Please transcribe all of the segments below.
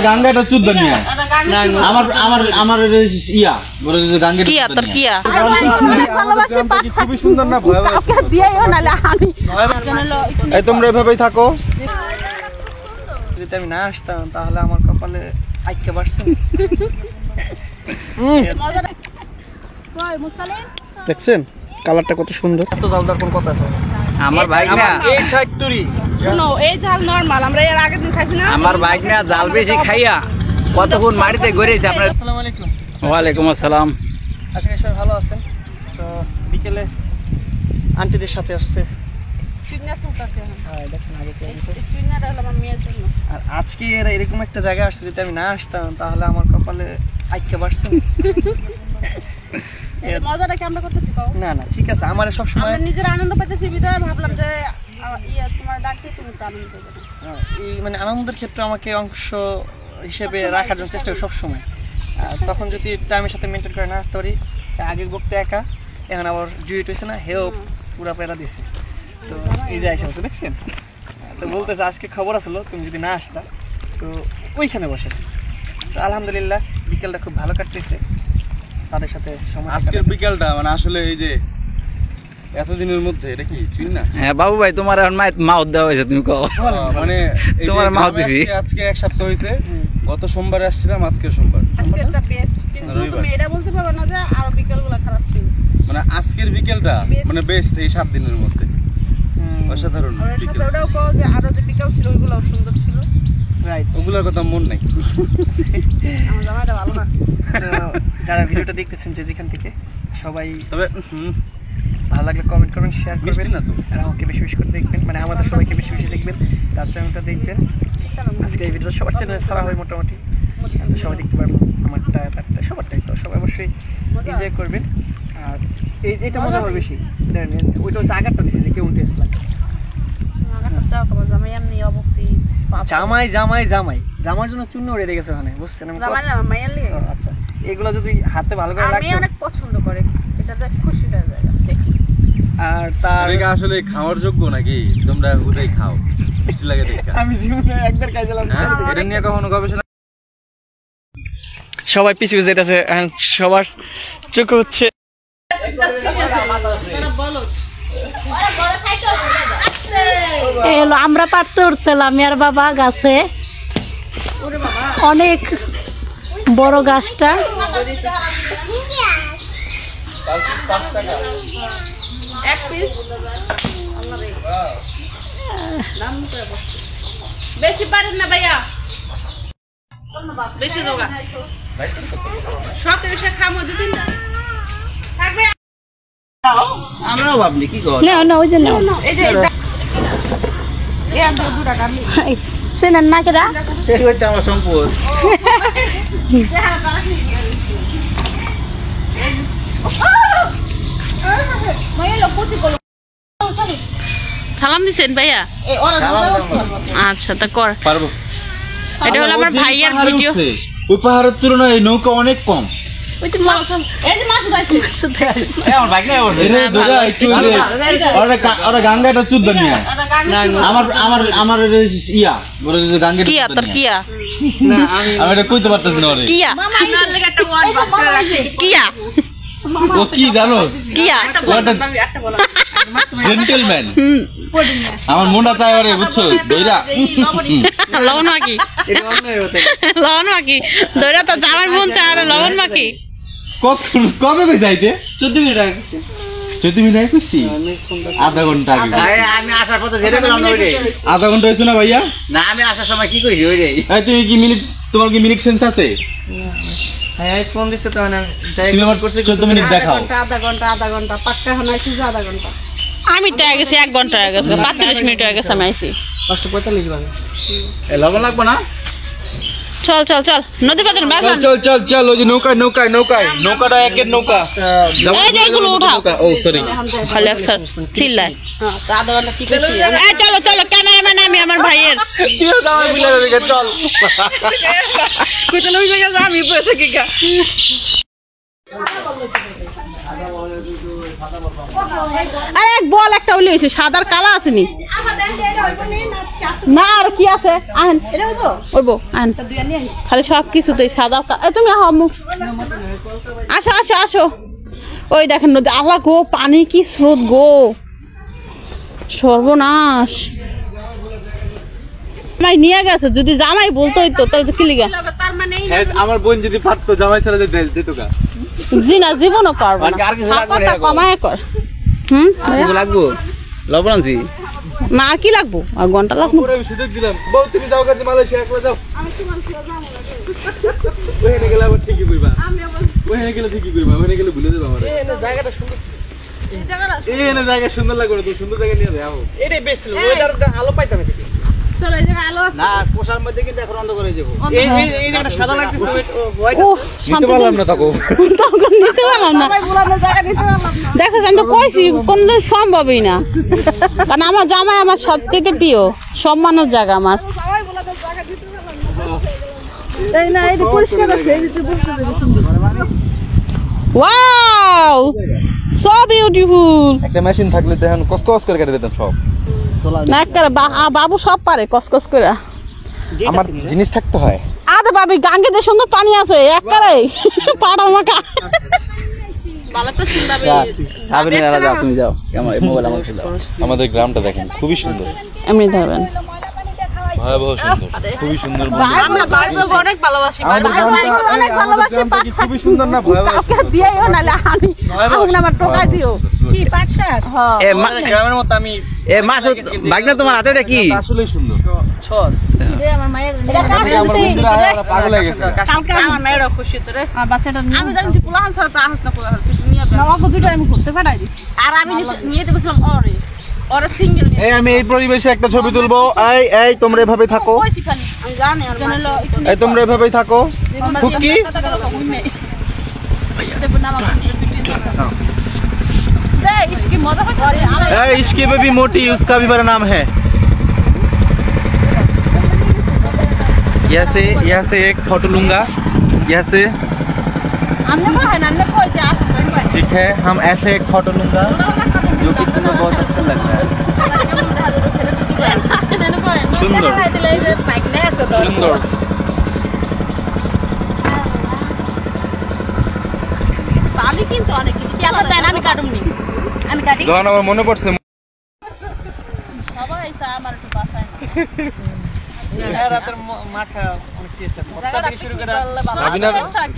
গাঙ্গাটা চুদ্দ নিয়ে আমার ইয়া তোর কিয়া খুবই সুন্দর না এই তোমরা এভাবেই থাকো। যদি আমি না আসতাম তাহলে আমার কপালে আইকে বাড়ছে। দেখছেন কালারটা কত সুন্দর। এত জালদার কোন কথা আছে আমার বাইক না এই ফ্যাক্টরি শুনো এই ঝাল নরমাল আমরা এর আগের দিন খাইছি না। আমার বাইক না জাল বেশি খাইয়া কতক্ষণ মাটিতে গড়িয়েছে আপনার। আসসালামু আলাইকুম। ওয়ালাইকুম আসসালাম। আজকে সবাই ভালো আছেন? তো বিকেলে আন্টিদের সাথে আসছে। আর আজকে এরা এরকম একটা জায়গায় আসছে, যদি আমি না আসতাম তাহলে আমার কপালে আইকে বাড়ছে। মজাটা কি আমরা করতেছি না না ঠিক আছে, আমার সব সময় আমরা নিজের আনন্দ পাইতেছি বিধায় ভাবলাম যে তোমার ডাকতে তুমি তো আনন্দ করবে। এই মানে আনন্দের ক্ষেত্রে আমাকে অংশ হিসেবে রাখার জন্য চেষ্টা করি সবসময়। তখন যদি টাইমের সাথে মেনটেন করে না আসতে পারি, আগের বকতে একা, এখন আবার জুয়েট হয়েছে না, হেও পুরা পেরা দিছে। তো এই যে আইসা বসে দেখছেন, তো বলতেছে আজকে খবর আসলো তুমি যদি না আসতা, তো ওইখানে বসে। তো আলহামদুলিল্লাহ বিকেলটা খুব ভালো কাটতেছে তাদের সাথে সময়। আজকের বিকেলটা মানে আসলে এই যে এতদিনের মধ্যে এটা কি চিনি না। হ্যাঁ বাবু ভাই তোমার এখন মাউথ দেওয়া হয়েছে, তুমি কও মানে তোমার মাউথ দিছি। আজকে এক সপ্তাহ হয়েছে, গত সোমবারে আসছিলাম, আজকের সোমবার। আজকে একটা বেস্ট, কিন্তু তুমি এটা বলতে পারবে না যে আর বিকেলগুলো খারাপ ছিল। মানে আজকের বিকেলটা মানে বেস্ট এই 7 দিনের মধ্যে, অসাধারণ বিকেল। ওটাও কও যে আরো যে বিকেল ছিল ওইগুলো সুন্দর ছিল। রাইট, ওগুলোর কথা মন নাই। আমার জামাইটা ভালো না। যারা ভিডিওটা দেখতেছেন যে যেখান থেকে, সবাই তবে ভালো লাগলে কমেন্ট করবেন, শেয়ার করবেন, না তো আর আমাকে বেশি বেশি করে দেখবেন, মানে আমাদের সবাইকে বেশি বেশি দেখবেন, তার চ্যানেলটা দেখবেন। আজকে এই ভিডিও সবার চ্যানেলে ছাড়া হয় মোটামুটি, তো সবাই দেখতে পারবো, আমারটা তারটা সবারটাই। তো সবাই অবশ্যই এনজয় করবেন। আর এই যে এটা মজা হবে বেশি, ওইটা হচ্ছে আগারটা দিচ্ছে যে কেমন টেস্ট লাগে। জামাই এমনি অবক্তি জামাই জামাই জামাই জামার জন্য চূর্ণ উড়ে দেখেছে ওখানে, বুঝছেন? আচ্ছা, এগুলো যদি হাতে ভালো করে আমি অনেক পছন্দ করে, এটা তো খুশির জায়গা। আর তার আসলে খাওয়ার যোগ্য নাকি তোমরা উদয় খাও, মিষ্টি লাগে দেখে। আমি জীবনে একবার খাইছিলাম। এটা নিয়ে কখনো গবেষণা? সবাই পিছু যেতেছে, সবার চোখে হচ্ছে এলো আমরা পারতে উঠছিলাম আর বাবা গাছে, অনেক বড় গাছটা। বেশি পারেন না ভাইয়া, বেশি দোকা সব বেশি খামো দুদিন থাকবে। আমরাও ভাবলি কি কর না না ওই যে না এই যে চেনেন না কেরা, আমার সম্পদ। সালাম দিছেন ভাইয়া? আচ্ছা তা কর পারবো। এটা হলো আমার ভাইয়ার ভিডিও। ওই পাহাড়ের তুলনায় এই নৌকা অনেক কম। ওই যে মাছ, এই যে মাছ উঠাইছে। আমার বাইক নাই বসে একটু ওরা গাঙ্গাটা চুদ্দ নিয়ে আমার ইয়া গাঙ্গা কিয়া তোর কিয়া আমি এটা কইতে পারতেছি না। কিয়া আপনার লাগা একটা ওয়ার্ড বাস্টার আছে। কিয়া ও কি জানোস? কিয়া জেন্টলম্যান। আমার মনটা চাই আরে বুঝছো দইরা লবণ মাখি, লবণ মাখি দইরা তো জামাই মন চায় আর লবণ মাখি। কবে কই যাইতে? 14 মিনিট আগে কইছি। 14 মিনিট আগে কইছি? আধা ঘন্টা আগে। আমি আসার পথে যেটা বললাম না ওইটাই। আধা ঘন্টা হইছে না ভাইয়া? না আমি আসার সময় কি কইছি ওইটাই। এই তুমি কি মিনিট, তোমার কি মিনিট সেন্স আছে? হ্যাঁ ফোন দিচ্ছে তো, মানে তুমি আমার 14 মিনিট দেখাও। আধা ঘন্টা পাক্কা এখন আইছি যে আধা ঘন্টা। আমি তো আগে গেছি 1 ঘন্টা আগে, 45 মিনিট আগে গেছে আমি আইছি। 5:45 বাজে। এ লবণ লাগবে না? চল চল চল নদী পাতন বাগলান। চল চল চল ওই যে নৌকাটা একের নৌকা। এই যে এগুলো উঠাও। ও সরি খালি একসাথ চিল্লায়। হ্যাঁ তো আধা ঘন্টা কি কইছি? এই চলো চলো ক্যামেরাম্যান আমি আমার ভাইয়ের। কি দাও বিলা রে চল। কইতে লই জায়গা আমি বসে থাকি গা। আরে এক বল একটা উলি হয়েছে সাদার কালা আসেনি না আর কি আছে আহেন ওইব আহেন খালি সব কিছুতেই সাদা তুমি আসো আসো আসো ওই দেখেন নদী আল্লাহ গো পানি কি স্রোত গো সর্বনাশ জামাই নিয়ে গেছে যদি জামাই বলতো তো তাহলে কি লিগা আমার বোন যদি পারতো জামাই ছাড়া যেত গা জি না জীবনও পারবো না আর কিছু লাগবে না কমায় কর লাগবো লবণ আনছি না আর কি লাগবো আর ঘন্টা লাগবো আমি সুযোগ দিলাম বউ তুমি যাও কাজে মালয়েশিয়া একলা যাও ওখানে গেলে আবার ঠিকই কইবা ওখানে গেলে ঠিকই কইবা ওখানে গেলে ভুলে যাবে আমারে জায়গাটা সুন্দর এই না জায়গা সুন্দর লাগবে তুমি সুন্দর জায়গা নিয়ে যাও এটাই বেস্ট ওয়েদারটা আলো পাইতাম এদিকে চলো এই জায়গায় আলো আছে না পোষার মধ্যে কিন্তু এখন অন্ধ করে যাবো এই জায়গাটা সাদা লাগতেছে উফ নিতে পারলাম না তাকো তখন নিতে পারলাম না দেখো আমি তো কইছি কোনদিন সম্ভবই না কারণ আমার জামাই আমার সবচেয়ে প্রিয় সম্মানের জায়গা আমার এই না এই পরিষ্কার আছে ওয়াও সো বিউটিফুল একটা মেশিন থাকলে তো এখন কসকস করে কেটে দিতাম সব না করে বাবু সব পারে কসকস করে আমার জিনিস থাকতে হয় আদে বাবি গাঙ্গে যে সুন্দর পানি আছে একবারে পাড়া মাকা ভালো তো সুন্দর সাবিনা যাও তুমি যাও আমার মোবাইল আমাকে দাও আমাদের গ্রামটা দেখেন খুবই সুন্দর এমনি ধরবেন ভয়াবহ সুন্দর খুবই সুন্দর আমরা বাড়িতে অনেক ভালোবাসি অনেক ভালোবাসি কি খুবই সুন্দর না ভয়াবহ পাঁচটা দিয়েও নালে আমি আমার টোকাই দিও কি পাঁচ শাক হ্যাঁ এ গ্রামের মতো আমি এ মাছ বাগনা তোমার হাতে এটা কি আসলেই সুন্দর ছস এটা কাজ আমার বন্ধুরা আয়া ওরা পাগল হয়ে গেছে কালকে আমার মেয়েরা খুশি তো রে বাচ্চাটা আমি জানি তুই পোলাহান ছাড়া তো আহস না পোলাহান তুই নিয়ে নবাগো দুটো আমি ঘুরতে পাঠাই দিস আর আমি নিয়ে দেখছিলাম ওরে ওরে সিঙ্গেল এই আমি এই পরিবেশে একটা ছবি তুলবো এই তোমরা এভাবে থাকো কইছি খালি আমি জানি আর জানলো এই তোমরা এভাবেই থাকো খুকি दे इसकी मजा है अरे ए इसकी बेबी मोटी उसका भी मेरा नाम है यहाँ से एक फोटो लूंगा यहाँ से हमने को है ना हमने कोई जा सकते हैं ठीक है हम ऐसे एक फोटो लूंगा जो कि तुम्हें बहुत अच्छा लग रहा है सुंदर सुंदर शादी किंतु অনেক কিছু কি আমার দেন আমি কাটুম নি আমি কাটি যখন আমার মনে পড়ছে সবাই সা আমার একটু বাসায় রাতের মাখা অনেক টেস্ট আছে মত থেকে শুরু করে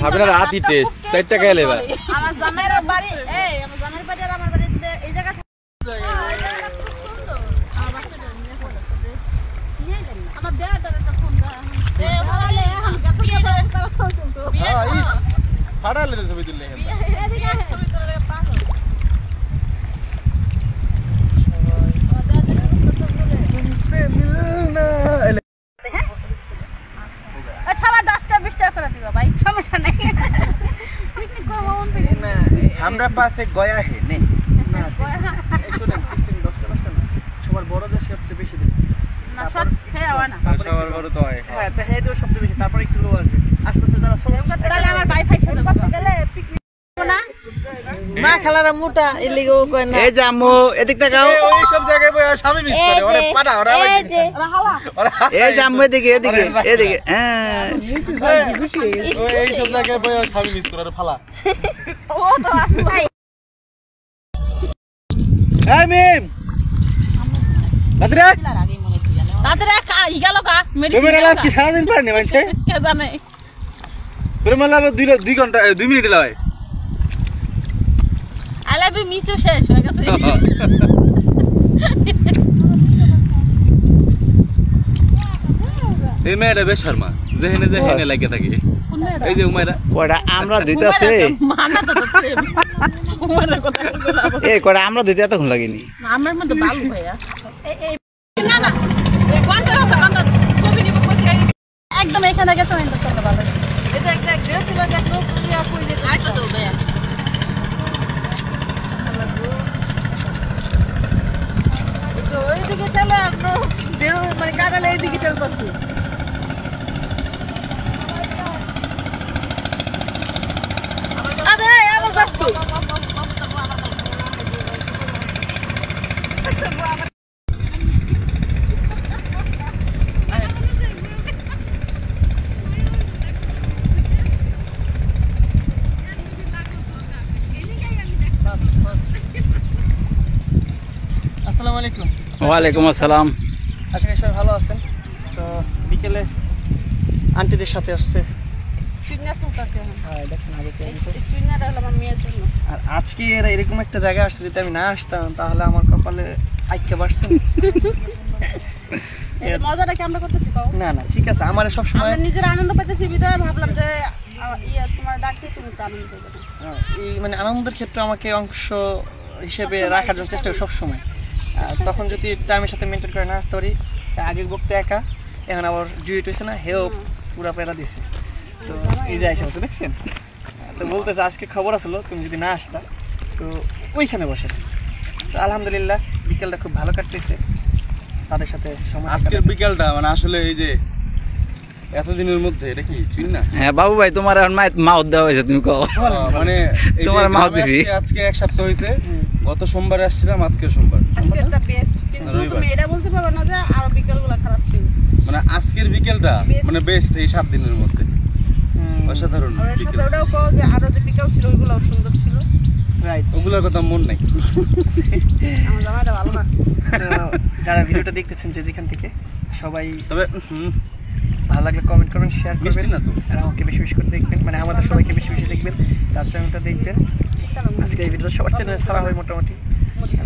সাবিনার হাতই টেস্ট চারটা খেয়ে লেবা আমার জামাইর বাড়ি এই আমার জামাইর বাড়ি আর আমার বাড়িতে এই জায়গা আমার দেয়াটা একটা ফোন দাও এ বলে এখন বিয়ে করে তারা ফোন তো বিয়ে ইস ফাড়া লেতে ছবি তুললে এদিকে ছবি করে পাগল तुमसे मिलना সবাই 10টা 20টা করে দিবা ভাই সমস্যা নাই পিকনিক করব ना हमरा पास एक गया है ने সবার বড়দের সবচেয়ে বেশি দিন না সব খেয়ে আওয়া না সবার বড় তো হয় হ্যাঁ তা হেদেও সবচেয়ে বেশি তারপরে একটু লো আসবে আস্তে আস্তে যারা সব তাহলে আমার ভাই সাথে করতে গেলে পিকনিক না মা খালারা মোটা এলিগো কই না এই যে আম্মু এদিক তাকাও ওই সব জায়গায় বই স্বামী মিস করে ওরে পাড়া ওরা এই যে হালা এই যে আম্মু এদিকে এদিকে এদিকে হ্যাঁ এই সব জায়গায় বই স্বামী মিস করে ওরে ফালা ও তো আসু ভাই এই মিম বাদরা তাদের ই গেল কা মেডিসিন তুমি লাভ কি সারা দিন পারনি মানছে কে জানে তুমি লাভ 2 ঘন্টা 2 মিনিট লয় আলাবি মিসও শেষ হয়ে গেছে এই মেয়েটা বেশ শর্মা যেহেনে লাগে থাকে এই যে উমাইরা কয়টা আমরা দিতেছে মানা তো সেম উমারে কথা বলবো এই কয়টা আমরা দিতে এতক্ষণ লাগেনি আমার মধ্যে ভালো ভাইয়া না না কোনটা আছে কোনটা ছবি নিব কোথায় একদম এখানে গেছে এন্ড করতে ভালো এটা একটা দেও ছিল দেখো ইয়া কই দে আরেকটা তো ভাইয়া তো এইদিকে চলে আপনি দেও মানে কাটালে এইদিকে চলতেছে আরে আমার বাস্তু আসসালামু আলাইকুম। ওয়ালাইকুম আসসালাম। আজকে সবাই ভালো আছেন? তো বিকেলে আন্টিদের সাথে আসছে। হ্যাঁ, দেখছেন আগে কে দিতেছে। আর আজকে এরা এরকম একটা জায়গায় আসছে, যদি আমি না আসতাম তাহলে আমার কপালে আইকে বাসছে। মজাটা কি আমরা করতেছি কও? না না ঠিক আছে, আমার সব সময় আমরা নিজের আনন্দ পেতেছি বিধায় ভাবলাম যে তোমার ডাকতে তুমি একটু আনন্দ পেবে। এই মানে আনন্দের ক্ষেত্রে আমাকে অংশ হিসেবে রাখার জন্য চেষ্টা করি সবসময়। তখন যদি টাইমের সাথে মেনটেন করে না আসতে পারি, আগের বক্তে একা, এখন আবার জুইট হয়েছে না, হেও পুরা পেরা দিছে। তো এই যে আইসা বসে দেখছেন, তো বলতেছে আজকে খবর আসলো তুমি যদি না আসতা, তো ওইখানে বসে। তো আলহামদুলিল্লাহ বিকেলটা খুব ভালো কাটতেছে তাদের সাথে সময়। আজকের বিকেলটা মানে আসলে এই যে এতদিনের মধ্যে এটা কি চিনি না। হ্যাঁ বাবু ভাই, তোমার এখন মাউথ দেওয়া হয়েছে, তুমি কও। মানে এই যে তোমার মাউথ গ্রামে দিছি। আসছি, আজকে এক সপ্তাহ হয়েছে। গত সোমবারে আসছিলাম, আজকের সোমবার। আজকে একটা বেস্ট, কিন্তু রবিবার। তুমি এটা বলতে পারবে না যে আরো বিকেলগুলো খারাপ ছিল। মানে আজকের বিকেলটা মানে বেস্ট এই 7 দিনের মধ্যে, অসাধারণ আর এর সাথে বিকেল। ওটাও কও যে আরো যে বিকেল ছিল ওইগুলোও সুন্দর ছিল। রাইট। ওগুলোর কথা মন নাই। আমার জামাইটা ভালো না। যারা ভিডিওটা দেখতেছেন যে যেখান থেকে, সবাই তবে ভালো লাগলে কমেন্ট করবেন, শেয়ার মিষ্টি করবেন, না তো। আর আমাকে বেশি বেশি করে দেখবেন, মানে আমাদের সবাইকে বেশি বেশি দেখবেন, তার চ্যানেলটা দেখবেন। আজকে এই ভিডিও সবার চ্যানেলে ছাড়া হয় মোটামুটি,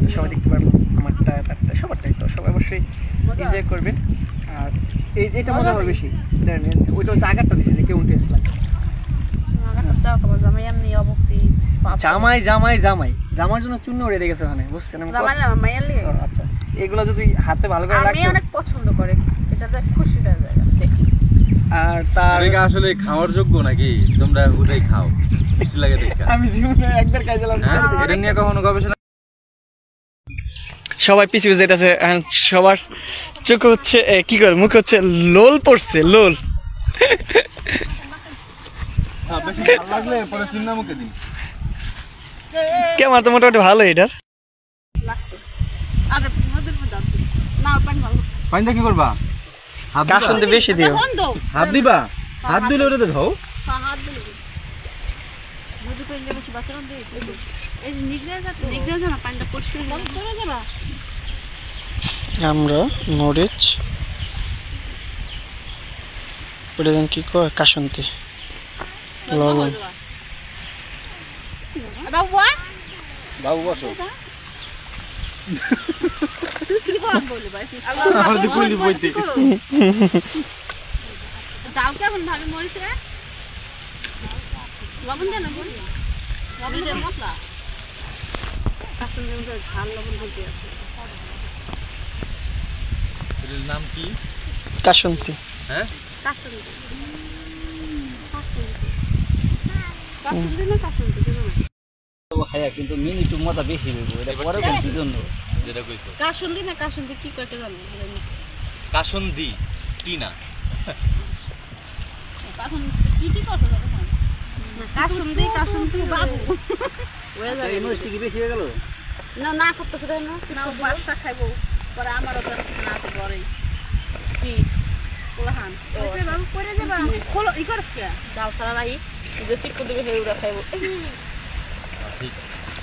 তো সবাই দেখতে পারবো, আমারটা তারটা সবারটাই। তো সবাই অবশ্যই এনজয় করবেন। আর এই যে এটা মজা হবে বেশি, ওইটা হচ্ছে আগারটা দিচ্ছে যে কেমন টেস্ট লাগে। দাও তোমার জামাই এমনি অবক্তি। জামাই জামাই জামাই জামার জন্য চূর্ণ উড়ে গেছে ওখানে, বুঝছেন? আমি জামাই না মাইয়ার লিগে গেছে। আচ্ছা, এগুলো যদি হাতে ভালো করে আমি রাখতে, অনেক পছন্দ করে, এটা দেখ খুশির জায়গা দেখি। আর তার এটা আসলে খাওয়ার যোগ্য নাকি তোমরা উদয় খাও? মিষ্টি লাগে দেখা। আমি জীবনে একবার খাইছিলাম। হ্যাঁ, এটা নিয়ে কখনো গবেষণা? সবাই পিছু যেতেছে, সবার চোখ হচ্ছে কি করে, মুখ হচ্ছে লোল পড়ছে, লোল। বেশি ভালো লাগলে পরে চিন্তা মুখে দিন। কেমন তো মোটামুটি ভালো এটার। আর মধ্যে দাও না, পানি ভালো। পানিটা কি করবা? হাত দিবা? কাশন বেশি দিও। বন্ধ হাত দিবা? হাত দিলে ওটাতে ধাও। হাত দিলে যদি কই যে বেশি বাচ্চা দিয়ে এই নিগড়ে যা না, পানিটা পরিষ্কার করে যাবা। আমরা মরিচ ওটা দেন কি কয়, কাশন্তি, লবণ। বাবু বাবু বসো। কি বল বলে ভাই, আমার দি কইলি বইতে। দাও কেমন ভাবে মরিছে, লবণ দেন না, লবণ দেন মশলা। কাশন দিয়ে ঝাল লবণ বলতে আছে। এর নাম কি? কাশন্তি। হ্যাঁ, কাশন না কাশন হ্যাঁ, কিন্তু মিনিটু মজা বেশি হইব, এটা পরে কোন জন্য যেটা কইছো। কাশন্দি না কাশন্দি কি করতে জানো? কাশন্দি কি না? কাশন্দি কি করতে জানো? কাশন্দি বাবু ওই যায়। এই মিষ্টি কি বেশি হয়ে গেল? না না করতেছ দেন না, না বাচ্চা খাইবো পরে আমারও তো না তো বড় কি কোলাহান ওইসে বাবু পরে যাবা খোলো ই করছ কে জাল সারা নাই যে চিকু দিবে হেউরা খাইবো।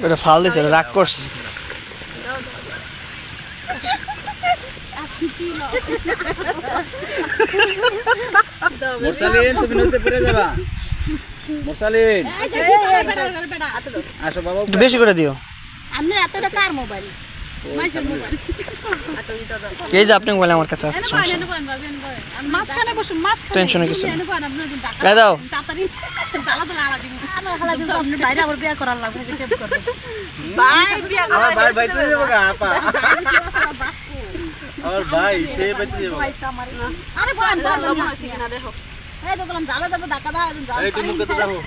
ওটা ফাল দিছে, রাগ করছে। মোরসালিন, তুমি নদীতে পড়ে যাবা। মোরসালিন, আসো বাবা। একটু বেশি করে দিও। আপনি এতটা কার মোবাইল মাইকের মোবাইল এই যে আপনি বলে আমার কাছে আসছে, সমস্যা নেই। মাছখানে বসুন, মাছখানে টেনশনে কিছু নেই। গায় দাও। তাড়াতাড়ি জ্বালা তো লাগা দিন আমার খালা দিন আপনি বাইরে আবার বিয়া করার লাগবে যে টেপ করবে ভাই বিয়া আমার ভাই বাইতে যাবো গা আপা। আমার ভাই সে বেঁচে যাবো। পয়সা আমার না আরে ভাই লবণ আছে কিনা দেখো এই তো বললাম জ্বালা দেবে ঢাকা দাও এই তুমি মুখে তো রাখো।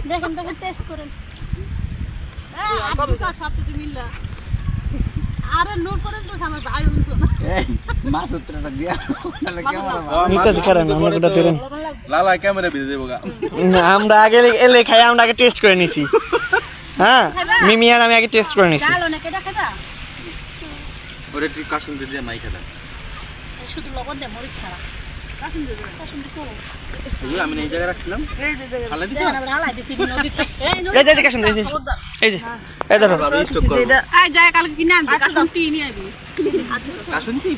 দেখেন দেখেন টেস্ট করেন এই আপনি কাজ সব কিছু মিললা আরে নূর করে তো আমার ভাই উঠতো না এই মাছ উত্তরটা দিয়া তাহলে কেমন হবে? নিতে করেন, আমরা ওটা দিলেন। লালা ক্যামেরা ভিজে যাবো গা। না, আমরা আগে এলে খাই, আমরা আগে টেস্ট করে নিছি। হ্যাঁ, মিমি আর আমি আগে টেস্ট করে নিছি। ডাল অনেক এটা খাতা ওরে তুই কাশন্দি দিয়ে মাই খেলা। শুধু লবণ দে মরিচ ছাড়া আমি এই জায়গায় রাখছিলাম খালে দিছি দেখেন আমরা হালাই দিছি নদীতে এই যে কাশুন এই যে এই ধরো আমি স্টক করব আই যায় কালকে কিনে আনবি কাশন টি নিয়ে আইবি কাশুন কি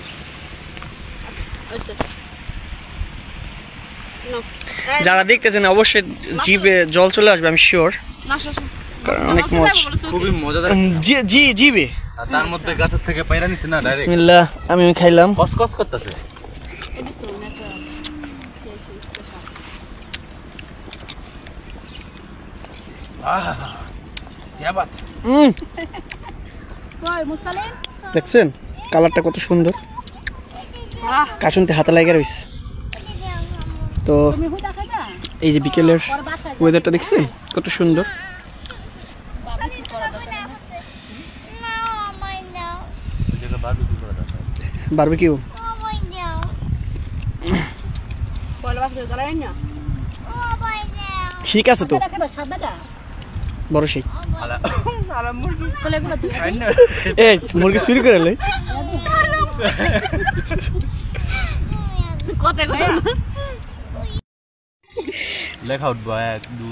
যারা দেখতেছেন অবশ্যই জিভে জল চলে আসবে আমি শিওর কারণ অনেক মজা খুবই মজাদার জি জিভে আর তার মধ্যে গাছের থেকে পায়রা নিছে না ডাইরেক্ট বিসমিল্লাহ আমি খাইলাম কসকস করতেছে কই মুসালিম দেখছেন কালারটা কত সুন্দর কাশুনতে হাতে লাগা রইছে তো তুমি হুদা খাইবা এই যে বিকেলের ওর বাসায় ওয়েদারটা দেখছেন কত সুন্দর বারবিকিউ কয়লা বাসে জ্বালাই না ঠিক আছে তো খাইবা সাদাটা বড় সেই কলেগুলো তুই এই মুরগি চুরি করে লই কত কত লেখা উঠবো 1 2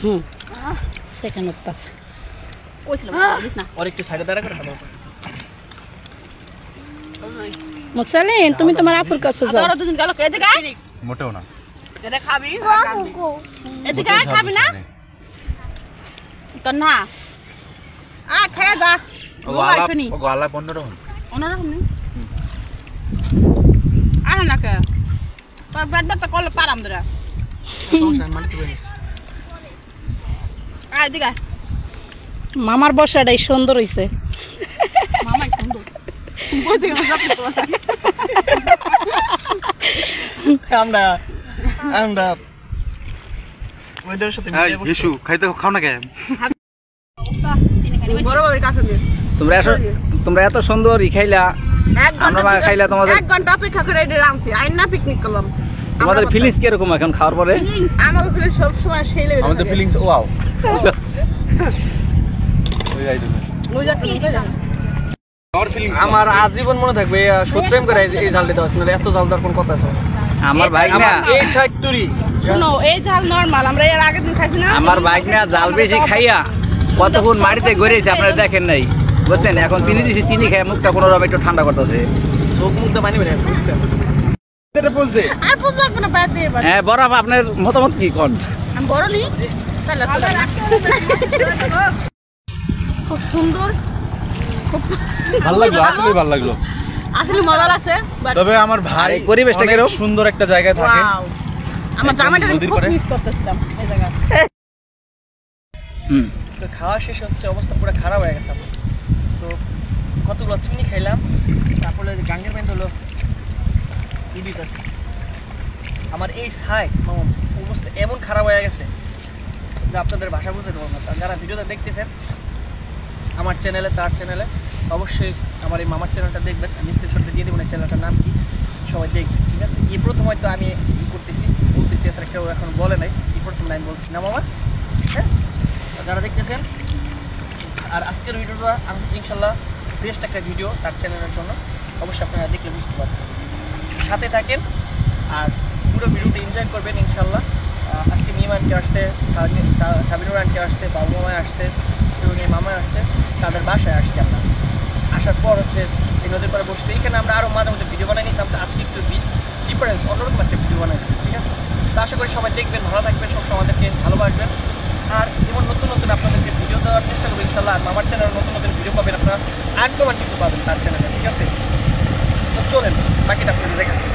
3 সেকেন্ড পাস কইছিলাম বুঝিস না আর একটু সাইডে দাঁড়া করে খাবো মুসালিম তুমি তোমার আপুর কাছে যাও আর দুদিন গেল এদিকে মোটেও না এটা খাবি এদিকে খাবি না তো না খেয়ে যা ও আলা 15 হন অন্যরকম নেই আর না কে ব্যাট তো করলে পারাম ধরা এদিকে মামার বসাটাই সুন্দর হইছে মামাই সুন্দর আমরা ওয়েদারের সাথে ইস্যু খাইতে খাও না কে বড় বড় কাছে তোমরা এত সুন্দর খাইলা আমরা মা খাইলা তোমাদের 1 ঘন্টা অপেক্ষা করে এটা রামছি আইন না পিকনিক করলাম তোমাদের ফিলিংস কি রকম এখন খাওয়ার পরে আমাকে ফিলিং সব সময় সেই লেভেল আমাদের ফিলিংস ওয়াও আমার ফিলিংস আমার আজীবন মনে থাকবে সুপ্রেম করে এই জালটা দেওয়া আছে এত জাল দেওয়ার কোন কথা আছে আমার বাইক না এই ফ্যাক্টরি শুনো এই ঝাল নরমাল আমরা এর আগের দিন খাইছি না আমার বাইক না জাল বেশি খাইয়া কতক্ষণ মাটিতে গড়িয়েছে আপনারা দেখেন নাই বুঝছেন এখন চিনি দিছি চিনি খাই মুখটা কোনো রকম একটু ঠান্ডা করতেছে চোখ মুখটা পানি বেরিয়ে আসছে বুঝছেন এটা বুঝ দে আর বুঝতে পারবো না বাইরে দিয়ে হ্যাঁ বরাব আপনার মতামত কি কোন আমি বড় নি তাহলে খুব সুন্দর ভালো লাগলো আসলে ভালো লাগলো আসলে মজা লাগছে তবে আমার ভাই এই পরিবেশটা অনেক কিরকম? সুন্দর একটা জায়গায় থাকে আমার জামাইটা নদীর খুব পাড়ে? মিস করতেছিলাম এই জায়গা তো খাওয়া শেষ হচ্ছে অবস্থা পুরো খারাপ হয়ে গেছে আমার। তো কতগুলো চিনি খাইলাম তারপরে গাঙ্গের প্যান্ট হলো ইডিট আছে আমার এই সাইড অবস্থা এমন খারাপ হয়ে গেছে যে আপনাদের ভাষা বুঝতে পারবো না যারা ভিডিওটা দেখতেছেন আমার চ্যানেলে তার চ্যানেলে অবশ্যই আমার এই মামার চ্যানেলটা দেখবেন আমি স্ক্রিনশটে দিয়ে দেবো এই চ্যানেলটার নাম কি সবাই দেখবেন ঠিক আছে এই প্রথম হয়তো আমি বলতেছি এছাড়া কেউ এখন বলে নাই এই প্রথম লাইন বলছি না মামা হ্যাঁ যারা দেখতেছেন আর আজকের ভিডিওটা আমি ইনশাল্লাহ বেস্ট একটা ভিডিও তার চ্যানেলের জন্য অবশ্যই আপনারা দেখলে বুঝতে পারবেন সাথে থাকেন আর পুরো ভিডিওটা এনজয় করবেন ইনশাল্লাহ আজকে মিম আন্টি আসছে সাবিনুর আন্টি আসছে বাবু মামায় আসছে এবং এই মামায় আসছে তাদের বাসায় আসছে আমরা আসার পর হচ্ছে এই নদীর পাড়ে বসছে এখানে আমরা আরও মাঝে মধ্যে ভিডিও বানাই নিতাম তো আজকে একটু ডিফারেন্স অন্যরকম একটা ভিডিও বানাই ঠিক আছে তো আশা করি সবাই দেখবেন ভালো থাকবেন সবসময় আমাদেরকে ভালোবাসবেন আর যেমন নতুন নতুন আপনাদেরকে ভিডিও দেওয়ার চেষ্টা করবো ইনশাল্লাহ আর আমার চ্যানেলে নতুন নতুন ভিডিও পাবেন আপনারা একদম আর কিছু পাবেন তার চ্যানেলে ঠিক আছে তো চলেন বাকিটা আপনাদের দেখাচ্ছি